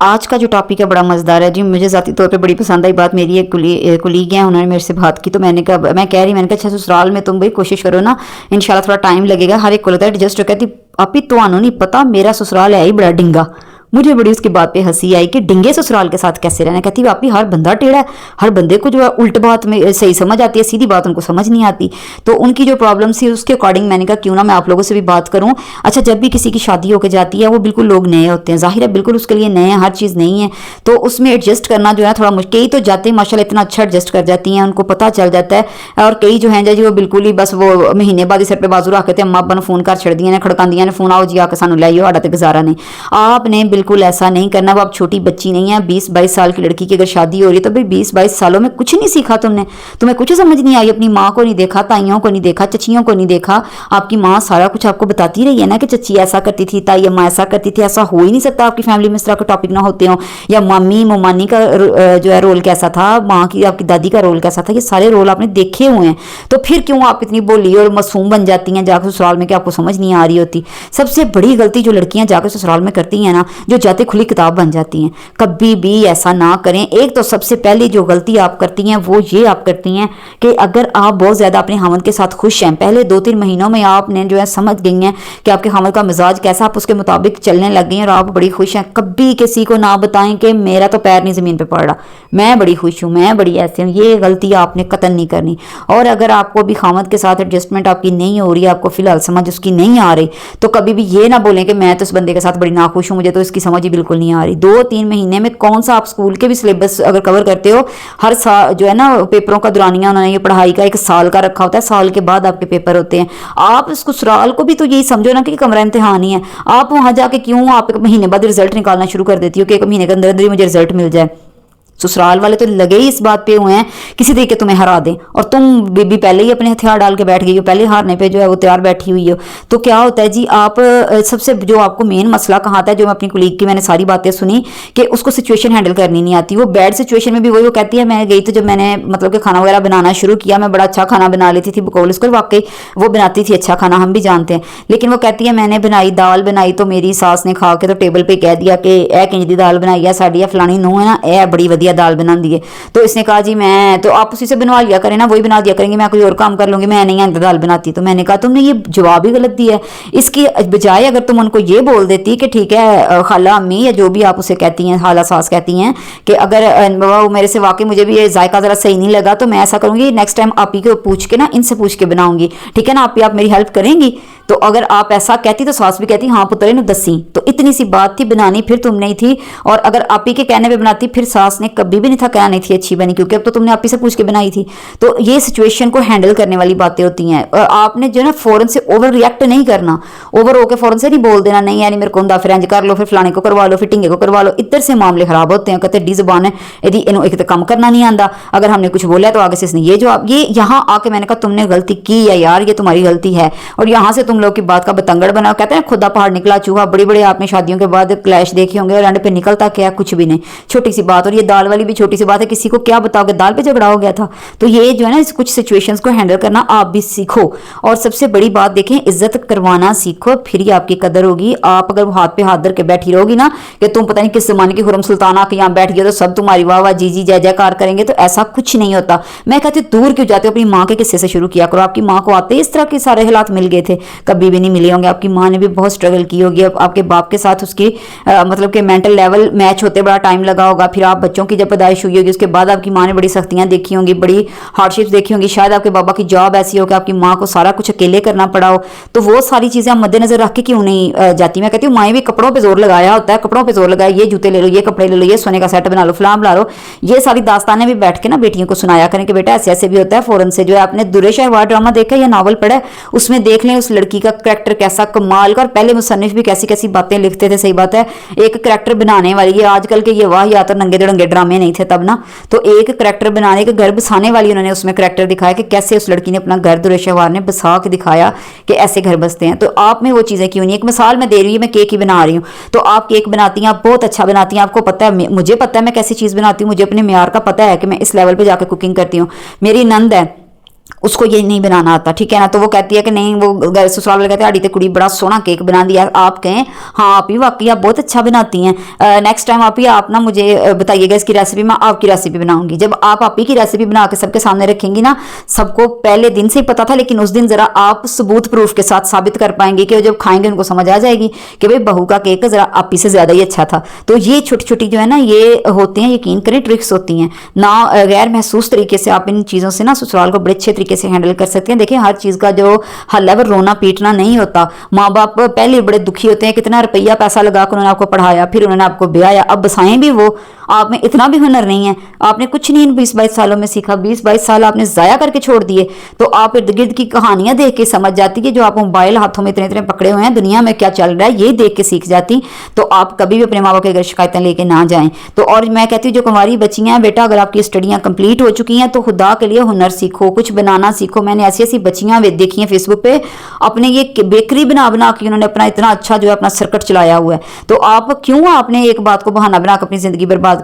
आज का जो टॉपिक है बड़ा मज़ेदार है जी। मुझे ज़ाती तौर पे बड़ी पसंद आई बात। मेरी एक कुलीग है, उन्होंने मेरे से बात की तो मैंने कहा, मैंने कहा अच्छा ससुराल में तुम भाई कोशिश करो ना, इंशाल्लाह थोड़ा टाइम लगेगा, हर एक को लगता है एडजस्ट। कहती आप ही तो आनो नहीं पता, मेरा ससुराल है ही बड़ा डिंगा। मुझे बड़ी उसकी बात पे हंसी आई कि डिंगे ससुराल के साथ कैसे रहना। कहती आप ही हर बंदा टेढ़ा है, हर बंदे को जो है उल्ट बात में सही समझ आती है, सीधी बात उनको समझ नहीं आती। तो उनकी जो प्रॉब्लम थी उसके अकॉर्डिंग मैंने कहा क्यों ना मैं आप लोगों से भी बात करूं। अच्छा, जब भी किसी की शादी होकर जाती है वो बिल्कुल लोग नए होते हैं, जाहिर है बिल्कुल उसके लिए नए हैं, हर चीज़ नई है, तो उसमें एडजस्ट करना जो है थोड़ा मुश्किल। कई तो जाते हैं माशाल्लाह इतना अच्छा एडजस्ट कर जाती हैं, उनको पता चल जाता है। और कई जो हैं जी वो बिल्कुल ही बस वो महीने बाद ही सर पे बाजू रख के अम्मा अब्बा फोन कर छड़ दिया ने, खड़कांदियां ने फोन, आओ जी आके सानू लाइयो, साडा ते गुजारा नहीं। आपने बिल्कुल ऐसा नहीं करना। वो आप छोटी बच्ची नहीं है, 20-22 साल की लड़की की अगर शादी हो रही है तो भाई 20-22 सालों में कुछ नहीं सीखा तुमने, तुम्हें कुछ समझ नहीं आई, अपनी माँ को नहीं देखा, ताइयों को नहीं देखा, चचियों को नहीं देखा। आपकी माँ सारा कुछ आपको बताती रही है ना कि चची ऐसा करती थी, ताई अम्मा ऐसा करती थी। ऐसा हो ही नहीं सकता आपकी फैमिली में इस तरह का टॉपिक ना होते हो। या मामी मोमानी का जो है रोल कैसा था, माँ की आपकी दादी का रोल कैसा था, ये सारे रोल आपने देखे हुए हैं। तो फिर क्यों आप इतनी बोली और मासूम बन जाती हैं जाकर ससुराल में कि आपको समझ नहीं आ रही होती। सबसे बड़ी गलती जो लड़कियां जाकर ससुराल में करती हैं ना, जो जाते खुली किताब बन जाती हैं, कभी भी ऐसा ना करें। एक तो सबसे पहली जो गलती आप करती हैं वो ये आप करती हैं कि अगर आप बहुत ज़्यादा अपने हामद के साथ खुश हैं, पहले 2-3 महीनों में आपने जो है समझ गई हैं कि आपके हामद का मिजाज कैसा, आप उसके मुताबिक चलने लग गई हैं और आप बड़ी खुश हैं, कभी किसी को ना बताएं कि मेरा तो पैर नहीं ज़मीन पे पड़ रहा, मैं बड़ी खुश हूँ, मैं बड़ी ऐसे हूँ। ये गलती आपने कतई नहीं करनी। और अगर आपको भी हामद के साथ एडजस्टमेंट आपकी नहीं हो रही, आपको फिलहाल समझ उसकी नहीं आ रही, तो कभी भी ये ना बोलें कि मैं तो इस बंदे के साथ बड़ी नाखुश हूँ, मुझे तो इसकी समझ ही बिल्कुल नहीं आ रही। 2-3 महीने में कौन सा आप स्कूल के भी सिलेबस अगर कवर करते हो, हर साल जो है ना पेपरों का दौरानिया उन्होंने ये पढ़ाई का 1 साल का रखा होता है, साल के बाद आपके पेपर होते हैं। आप इसको ससुराल को भी तो यही समझो ना कि कमरा इम्तिहान ही है। आप वहां जाके क्यों आप 1 महीने बाद रिजल्ट निकालना शुरू कर देती हो कि 1 महीने के अंदर अंदर ही मुझे रिजल्ट मिल जाए। ससुराल वाले तो लगे ही इस बात पे हुए हैं किसी तरीके तुम्हें हरा दें, और तुम बीबी पहले ही अपने हथियार डाल के बैठ गई हो, पहले हारने पे जो है वो तैयार बैठी हुई हो। तो क्या होता है जी, आप सबसे जो आपको मेन मसला कहाँ आता है, जो मैं अपनी कुलीग की मैंने सारी बातें सुनी कि उसको सिचुएशन हैंडल करनी नहीं आती। वो बैड सिचुएशन में भी वही वो कहती है, मैं गई तो जब मैंने मतलब कि खाना वगैरह बनाना शुरू किया, मैं बड़ा अच्छा खाना बना लेती थी बकौल इसको, वाकई वो बनाती थी अच्छा खाना, हम भी जानते हैं। लेकिन वो कहती है मैंने बनाई दाल बनाई तो मेरी सास ने खा के तो टेबल पर कह दिया कि ए किंज दी दाल बनाई है साड़ी, फलानी नूंह है ना, ए बड़ी वधिया दाल बनाती है। तो इसने कहा जी मैं तो आप उसी से बनवा लिया करें ना, वही बना दिया करेंगे, मैं कोई और काम कर लूंगी, मैं नहीं आंदा दाल बनाती। तो मैंने कहा तुमने ये जवाब ही गलत दिया है। इसकी बजाय अगर तुम उनको ये बोल देती कि ठीक है खाला अम्मी या जो भी आप उसे कहती हैं, खाला सास कहती हैं, कि अगर वो मेरे से वाकई मुझे भी ये जायका जरा सही नहीं लगा तो मैं ऐसा करूंगी नेक्स्ट टाइम आप ही को पूछ के ना, इनसे पूछ के बनाऊंगी, ठीक है ना, आप मेरी हेल्प करेंगी। तो अगर आप ऐसा कहती तो सास भी कहती हाँ पुत्र ने दसी। तो इतनी सी बात थी, बनानी फिर तुम नहीं थी। और अगर आप ही के कहने पे बनाती फिर सास ने कभी भी नहीं था कहना नहीं थी अच्छी बनी, क्योंकि अब तो तुमने आप ही से पूछ के बनाई थी। तो ये सिचुएशन को हैंडल करने वाली बातें होती हैं। और आपने जो है ना फौरन से ओवर रिएक्ट नहीं करना, ओवर होकर फौरन से नहीं बोल देना नहीं यानी मेरे को होंदा फिर इंज कर लो, फिर फलाने को करवा लो, फिर टिंगे को करवा लो। इधर से मामले खराब होते हैं। कहते डी जबान है यदि इन्हों एक तो काम करना नहीं आता, अगर हमने कुछ बोला तो आगे से इसने ये जवाब, ये यहाँ आके मैंने कहा तुमने गलती की है यार, ये तुम्हारी गलती है। और यहाँ से तुम लोग की बात का बतंगड़ बनाओ। कहते हैं खुदा पहाड़ निकला चूहा, बड़ी बड़ी आपने शादियों के बाद क्लैश देखे होंगे और एंड पे निकलता क्या, कुछ भी नहीं, छोटी सी बात। और ये दाल वाली भी छोटी सी बात है, किसी को क्या बताओगे दाल पे झगड़ा हो गया था। तो ये जो है ना कुछ सिचुएशंस को हैंडल करना आप भी सीखो। और सबसे बड़ी बात देखें, इज्जत करवाना सीखो, फिर ही आपकी कदर होगी। आप अगर हाथ पे हाथ धर के बैठी रहोगी ना कि तुम पता नहीं किस जमाने की खुरम सुल्तान आके यहाँ बैठ गया तो सब तुम्हारी वाह वाह जी जी जय जयकार करेंगे, तो ऐसा कुछ नहीं होता। मैं कहती हूँ दूर क्यों जाते हो, अपनी माँ के किस्से से शुरू किया करो। आपकी माँ को आते इस तरह के सारे हालात मिल गए थे, कभी भी नहीं मिले होंगे। आपकी माँ ने भी बहुत स्ट्रगल की होगी, अब आपके बाप के साथ उसकी मतलब कि मेंटल लेवल मैच होते बड़ा टाइम लगा होगा। फिर आप बच्चों की जब पैदाइश हुई होगी उसके बाद आपकी माँ ने बड़ी सख्तियां देखी होंगी, बड़ी हार्डशिप्स देखी होंगी। शायद आपके बाबा की जॉब ऐसी हो कि आपकी माँ को सारा कुछ अकेले करना पड़ा हो। तो वो सारी चीज़ें आप मद्देनजर रख के क्यों नहीं जाती। मैं कहती हूँ माएँ भी कपड़ों पर जोर लगाया होता है, कपड़ों पर जोर लगाया, ये जूते ले लो, ये कपड़े ले लो, ये सोने का सेट बना लो, फलां बना लो। ये सारी दास्तानें भी बैठ के ना बेटियों को सुनाया करें कि बेटा ऐसे ऐसे भी होता है। फौरन से जो है आपने दुरे शहरवार ड्रामा देखा या नावल पढ़ा है, उसमें देख लें उस लड़की का करैक्टर कैसा कमाल का। और पहले मुसन्निफ भी कैसी कैसी बातें लिखते थे। सही बात है, एक करैक्टर बनाने वाली, ये आजकल के ये वाह या तो नंगे दड़ंगे ड्रामे नहीं थे तब ना, तो एक करैक्टर बनाने के घर बसाने वाली उन्होंने उसमें करैक्टर दिखाया कि कैसे उस लड़की ने अपना घर दुरे शहरवार ने बसा के दिखाया कि ऐसे घर बसते हैं। तो आप में वो चीज़ें क्यों नहीं। एक मिसाल मैं दे रही हूँ, मैं केक ही बना रही हूँ, तो आप केक बनाती हैं, आप बहुत अच्छा बनाती हैं, आपको पता है, मुझे पता है मैं कैसी चीज़ बनाती हूँ, मुझे अपने मेयार का पता है कि मैं इस लेवल पर जाकर कुकिंग करती हूँ। मेरी नंद है उसको ये नहीं बनाना आता, ठीक है ना। तो वो कहती है कि नहीं, वो ससुराल वाले कहते हैं आड़ी ते कुड़ी बड़ा सोहना केक बना दिया। आप कहें हाँ आप ही वाकई आप बहुत अच्छा बनाती हैं, नेक्स्ट टाइम आप ही आप ना मुझे बताइएगा इसकी रेसिपी, मैं आपकी रेसिपी बनाऊंगी। जब आप ही की रेसिपी बना के सबके सामने रखेंगी ना, सबको पहले दिन से ही पता था, लेकिन उस दिन जरा आप सबूत प्रूफ के साथ साबित कर पाएंगे कि जब खाएंगे उनको समझ आ जाएगी कि भाई बहू का केक जरा आप ही से ज्यादा ही अच्छा था। तो ये छोटी छोटी जो है ना ये होती हैं, यकीन करें ट्रिक्स होती हैं ना, गैर महसूस तरीके से आप इन चीज़ों से ना ससुराल को बड़े अच्छे तरीके से हैंडल कर सकते हैं। देखिए हर चीज़ का जो हल है वो रोना पीटना नहीं होता। माँ बाप पहले बड़े दुखी होते हैं, कितना रुपया पैसा लगा कर उन्होंने आपको पढ़ाया, फिर उन्होंने आपको ब्याया, अब बसाएं भी वो, आप में इतना भी हुनर नहीं है, आपने कुछ नहीं इन 20-22 सालों में सीखा, 20-22 साल आपने ज़ाया करके छोड़ दिए। तो आप इर्द गिर्द की कहानियां देख के समझ जाती है, जो आप मोबाइल हाथों में इतने इतने पकड़े हुए हैं, दुनिया में क्या चल रहा है ये देख के सीख जाती। तो आप कभी भी अपने माँ बाप की अगर शिकायतें लेके ना जाएं। तो और मैं कहती हूँ जो कुंवारी बच्चियां हैं, बेटा अगर आपकी स्टडियां कंप्लीट हो चुकी हैं तो खुदा के लिए हुनर सीखो, कुछ बनाना सीखो। मैंने ऐसी ऐसी बच्चियां देखी हैं फेसबुक पे, अपने ये बेकरी बना बना के उन्होंने अपना इतना अच्छा जो है अपना सर्कट चलाया हुआ है। तो आप क्यों आपने एक बात को बहाना बना के अपनी जिंदगी बर्बाद कर